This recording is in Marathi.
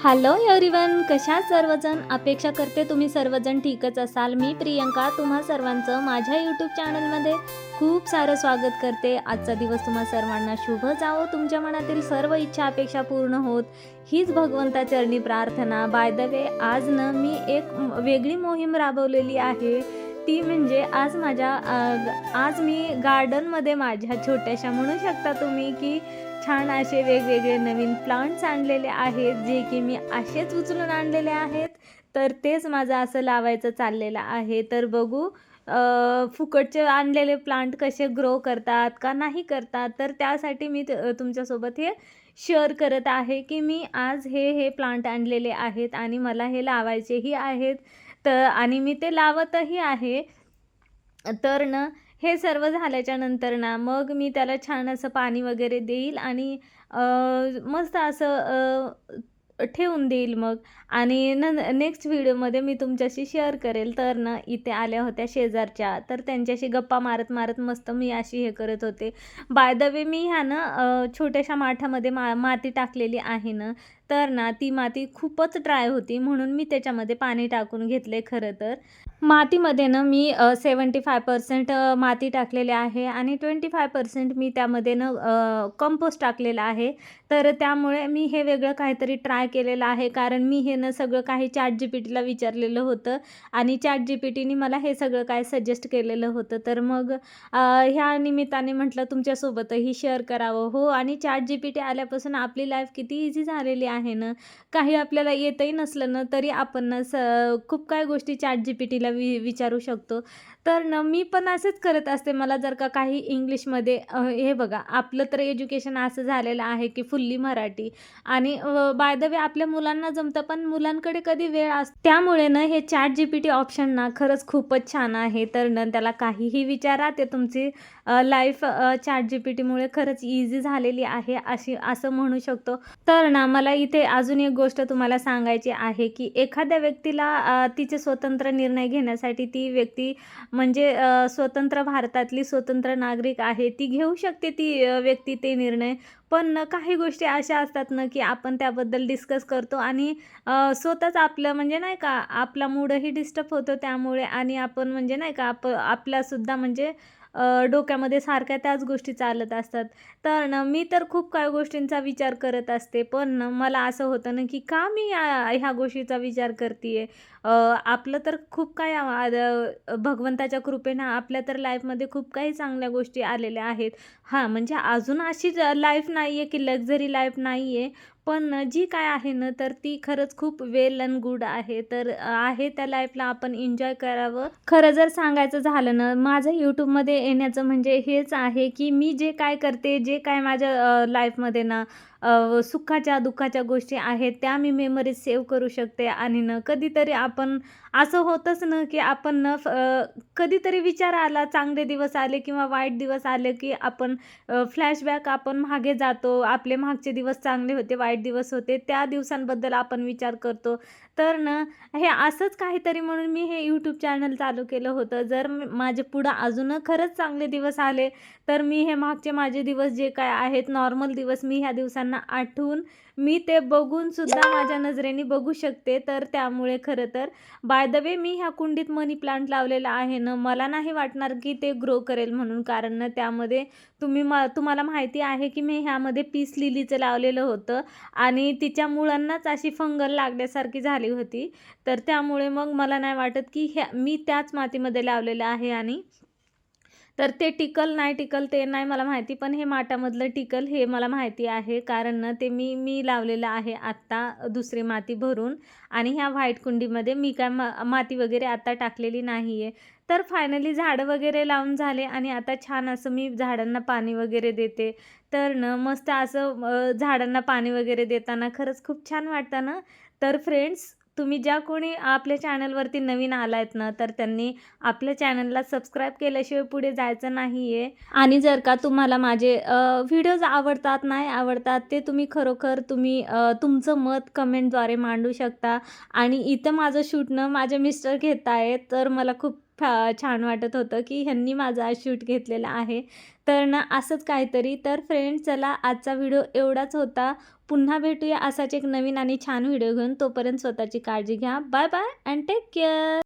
हॅलो एव्हरीवन, कशा सर्वजण. अपेक्षा करते तुम्ही सर्वजण ठीकच असाल. मी प्रियंका तुम्हा सर्वांचं माझ्या यूट्यूब चॅनलमध्ये खूप सारं स्वागत करते. आजचा दिवस तुम्हा सर्वांना शुभ जावो, तुमच्या मनातील सर्व इच्छा अपेक्षा पूर्ण होत हीच भगवंताचरणी प्रार्थना. बाय द वे, आज मी एक वेगळी मोहीम राबवलेली आहे. ती म्हणजे आज मी गार्डनमध्ये माझ्या छोट्याशा म्हणू शकता तुम्ही की छान असे वेगवेगळे नवीन प्लांट्स आणलेले आहेत, जे की मी असेच उचलून आणलेले आहेत. तर तेच माझं असं लावायचं चाललेलं आहे. तर बघू फुकटचे आणलेले प्लांट कसे ग्रो करतात का नाही करतात. तर त्यासाठी मी तुमच्यासोबत हे शेअर करत आहे की मी आज हे प्लांट आणलेले आहेत आणि मला हे लावायचेही आहेत. तर आणि मी ते लावतही आहे. तर हे सर्व झाल्याच्या नंतर मग मी त्याला छान असं पाणी वगैरे देईल आणि मस्त असं ठेवून देईल मग. आणि नेक्स्ट व्हिडिओमध्ये मी तुमच्याशी शेअर करेल. तर इथे आल्या होत्या शेजारच्या, तर त्यांच्याशी गप्पा मारत मारत मस्त मी अशी हे करत होते. बाय द वे, मी छोट्याशा माठामध्ये माती टाकलेली आहे तर ती माती खूपच ड्राय होती, म्हणून मी त्याच्यामध्ये पाणी टाकून घेतले. खरं तर मातीमध्ये मी 75% माती टाकलेली आहे आणि 25% मी त्यामध्ये कंपोस्ट टाकलेलं आहे. तर त्यामुळे मी हे वेगळं काहीतरी ट्राय केलेलं आहे, कारण मी हे सगळं काही ChatGPTला विचारलेलं होतं आणि ChatGPTने मला हे सगळं काय सजेस्ट केलेलं होतं. तर मग ह्या निमित्ताने म्हटलं तुमच्यासोबतही शेअर करावं. हो, आणि ChatGPT आल्यापासून आपली लाईफ किती इझी झालेली आहे ना. काही आपल्याला येतही नसलं तरी आपण खूप काही गोष्टी ChatGPTला विचारू शकतो. तर मी पण असंच करत असते. मला जर का काही इंग्लिशमध्ये हे बघा, आपलं तर एज्युकेशन असं झालेलं आहे की फुल्ली मराठी आणि बाय द वे आपल्या मुलांना जमतं, पण मुलांकडे कधी वेळ असतो. त्यामुळे हे ChatGPT ऑप्शन खरंच खूपच छान आहे. तर त्याला काहीही विचारा, ते तुमची लाईफ ChatGPTमुळे खरंच इझी झालेली आहे असं म्हणू शकतो. तर मला इथे अजून एक गोष्ट तुम्हाला सांगायची आहे की एखाद्या व्यक्तीला तिचे स्वतंत्र निर्णय घेण्यासाठी, ती व्यक्ती म्हणजे स्वतंत्र भारतातली स्वतंत्र नागरिक आहे, ती घेऊ शकते ती व्यक्ती ते निर्णय. पण काही गोष्टी अशा असतात की आपण त्याबद्दल डिस्कस करतो आणि स्वतःच आपलं म्हणजे नाही का, आपला मूडही डिस्टर्ब होतो त्यामुळे. आणि आपण म्हणजे नाही का, आपल्यासुद्धा म्हणजे डोक्यामध्ये सारख्या त्याच गोष्टी चालत असतात. तर मी तर खूप काही गोष्टींचा विचार करत असते, पण मला असं होतं की का मी ह्या गोष्टीचा विचार करते. आपलं तर खूप काही भगवंताच्या कृपेनं आपल्या तर लाईफमध्ये खूप काही चांगल्या गोष्टी आलेल्या आहेत. हां, म्हणजे अजून अशीच लाईफ नाही आहे की लक्झरी लाईफ नाही आहे, पण जी काय आहे तर ती खरंच खूप वेल अँड गुड आहे. तर आहे त्या लाईफला आपण एन्जॉय करावं. खरं जर सांगायचं झालं माझं यूट्यूबमध्ये येण्याचं म्हणजे हेच आहे की मी जे काय करते, जे काय माझ्या लाईफमध्ये सुखाच्या दुःखाच्या गोष्टी आहेत, त्या मी मेमरीज सेव्ह करू शकते. आणि कधीतरी आपण असं होतंच की आपण कधीतरी विचार आला, चांगले दिवस आले किंवा वाईट दिवस आले की आपण फ्लॅशबॅक आपण मागे जातो. आपले मागचे दिवस चांगले होते, वाईट दिवस होते, त्या दिवसांबद्दल आपण विचार करतो. तर हे असंच काहीतरी म्हणून मी हे यूट्यूब चॅनल चालू केलं होतं. जर माझे पुढं अजून खरंच चांगले दिवस आले, तर मी हे मागचे माझे दिवस जे काय आहेत, नॉर्मल दिवस, मी ह्या दिवसांना आठवून मी ते बघून सुद्धा माझ्या नजरेने बघू शकते. तर त्यामुळे खरं तर बाय द वे, मी ह्या कुंडीत मनी प्लांट लावलेला आहे मला नाही वाटणार की ते ग्रो करेल म्हणून, कारण त्यामध्ये तुम्हाला माहिती आहे की मी ह्यामध्ये पीस लिलीचं लावलेलं होतं आणि तिच्या मुळांनाच अशी फंगल लागल्यासारखी झाली होती. तर त्यामुळे मग मला नाही वाटत की मी त्याच मातीमध्ये लावलेलं आहे. आणि तर ते टिकल नाही टिकल ते नाही मला माहिती, पण हे माठामधलं टिकल हे मला माहिती आहे, कारण ते मी लावलेलं आहे आत्ता दुसरी माती भरून. आणि ह्या व्हाईट कुंडीमध्ये मी काय माती वगैरे आता टाकलेली नाही आहे. तर फायनली झाडं वगैरे लावून झाले आणि आता छान असं मी झाडांना पाणी वगैरे देते. तर मस्त असं झाडांना पाणी वगैरे देताना खरंच खूप छान वाटतं ना. तर फ्रेंड्स, तुम्ही ज्या कोणी आपल्या चॅनलवरती नवीन आलात तर त्यांनी आपल्या चॅनलला सबस्क्राईब केल्याशिवाय पुढे जायचं नाही आहे. आणि जर का तुम्हाला माझे व्हिडिओज आवडतात, नाही आवडतात, ते तुम्ही खरोखर तुमचं मत कमेंटद्वारे मांडू शकता. आणि इथं माझं शूटनं माझे मिस्टर घेत आहेत, तर मला खूप छान वाटत होतं की ह्यांनी माझा आज शूट घेतलेला आहे. तर असंच काहीतरी. तर फ्रेंड्स, चला, आजचा व्हिडिओ एवढाच होता. पुन्हा भेटूया असाच एक नवीन आणि छान व्हिडिओ घेऊन. तोपर्यंत स्वतःची काळजी घ्या. Bye bye and take care.